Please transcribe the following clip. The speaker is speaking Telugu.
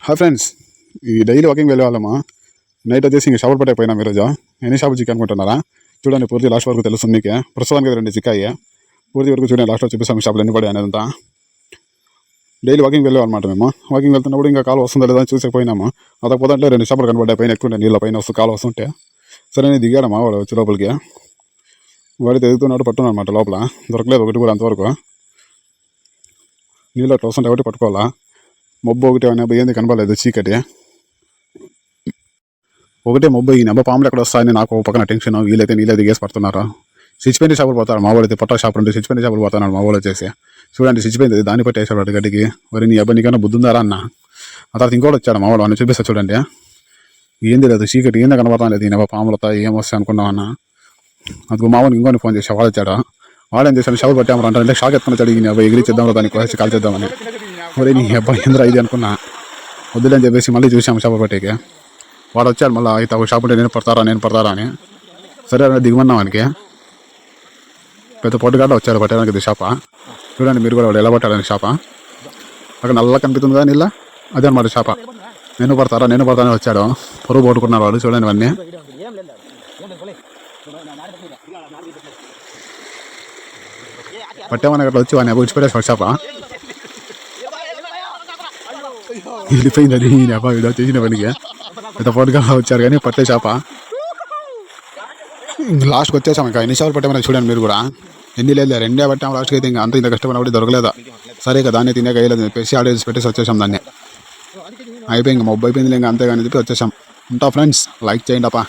హాయ్ ఫ్రెండ్స్, ఈ డైలీ వాకింగ్ వెళ్ళే వాళ్ళమా నైట్ వచ్చేసి ఇంక షవర్ పట్టకపోయినా ఈరోజు ఎన్ని షాపులు చిక్కా అనుకుంటున్నారా? చూడండి, పూర్తి లాస్ట్ వరకు తెలుస్తుంది మీకే. ప్రస్తుతానికి 2 చిక్కాయి. పూర్తి వరకు చూడండి, లాస్ట్లో చూపిస్తాం షాపులు ఎన్ని పడాయి అనేదంతా. డైలీ వాకింగ్ వెళ్ళేవాళ్ళమాట మేము. వాకింగ్ వెళ్తున్నప్పుడు ఇంకా కాలు వస్తుందో లేదా అని చూసేపోయినాము. అదకపోతే 2 షాపులు కనబడ్డాయి పైన, ఎక్కువ నీళ్ళ పైన వస్తూ కాలు వస్తుంటే. సరే నేను దిగాడమ్మా వాడు వచ్చి లోపలికి. వాడితే ఎదుగుతున్నాడు, పట్టున్నాడు అనమాట. లోపల దొరకలేదు ఒకటి కూడా అంతవరకు. నీళ్ళు అట్లా వస్తుంటే ఒకటి పట్టుకోవాలా. మబ్బు ఒకటి అనే ఏంది కనపడలేదు, చీకటి ఒకటే మబ్బు. ఈ నెబ్బ పాములు ఎక్కడ వస్తాయని నాకు ఒక పక్కన టెన్షన్. వీళ్ళైతే నీళ్ళే దిగేసి పడుతున్నారు. సిచ్చిపోయిన షాపులు పోతారు మా వాడైతే. పట్టా షాప్ ఉంటే సిచ్చిపోయిన షాపులు పోతున్నాడు మా వాడు వచ్చేసి. చూడండి, సిచ్చిపోయింది, దాన్ని పట్టి వేసాడు గడ్డికి. మరి నీ అబ్బాయి నీకన్నా బుద్ధుందారా అన్న. ఆ తర్వాత ఇంకోటి వచ్చాడు మా వాడు, అని చూపిస్తా చూడండి. ఏంది లేదు, చీకటి ఏందో కనపడతాను లేదు. ఈ నెబ్బ పాములు వస్తాయి ఏమొస్తాయి అనుకున్నామన్నా. అందుకు మా వాడిని ఇంకోని ఫోన్ చేసి వాడు వచ్చాడు. వాడేం చేశాడు, షాపులు పట్టామరా అంటే షాక్ ఎత్తుకుని వచ్చాడు. ఈ అబ్బాయి ఎగిరిచేద్దాం, దానికి వచ్చి కాల్ చేద్దామని. మరి నీ అబ్బాయి ఎందుకు ఇది అనుకున్నా. వద్దులేని చెప్పేసి మళ్ళీ చూసాము షాపు పట్టేకి. వాడు వచ్చాడు మళ్ళీ. అయితే ఒక షాపు ఉంటే నేను పడతారా అని. సరే దిగమన్నా వానికి. పెద్ద పొట్టుగాడ వచ్చాడు పట్టడానికి ఇది షాప. చూడండి మీరు కూడా, వాడు ఎలా పట్టాడని షాప. అక్కడ నల్ల కనిపిస్తుంది కదా నీళ్ళ, అదే అనమాట షాప. నేను పడతానే వచ్చాడు. పొరుగు పట్టుకున్నారు వాడు. చూడండి ఇవన్నీ పట్టామని అట్లా వచ్చి వాడిని విడిచిపెట్టేసి షాప వెళ్ళిపోయింది. అది వీడు చేసిన పనికి పెద్ద పొట్టుగా వచ్చారు కానీ పట్టే షాప. లాస్ట్కి వచ్చేసాం. ఇంకా ఎన్ని షాపులు పట్టామని చూడండి మీరు కూడా. ఎన్ని లేదు, 2 పట్టాము లాస్ట్కి. అయితే ఇంకా ఇంత కష్టపడినప్పుడు దొరకలేదా. సరే కదా, దాన్ని తినే వేయలేదు చెప్పేసి ఆడేసి పెట్టేసి వచ్చేసాం. దాన్ని అయిపోయి ఇంకా మొబ్బు అయిపోయింది ఇంకా, అంతే కానీ చెప్పి వచ్చేసాం. ఉంటా ఫ్రెండ్స్, లైక్ చేయండి అప్ప.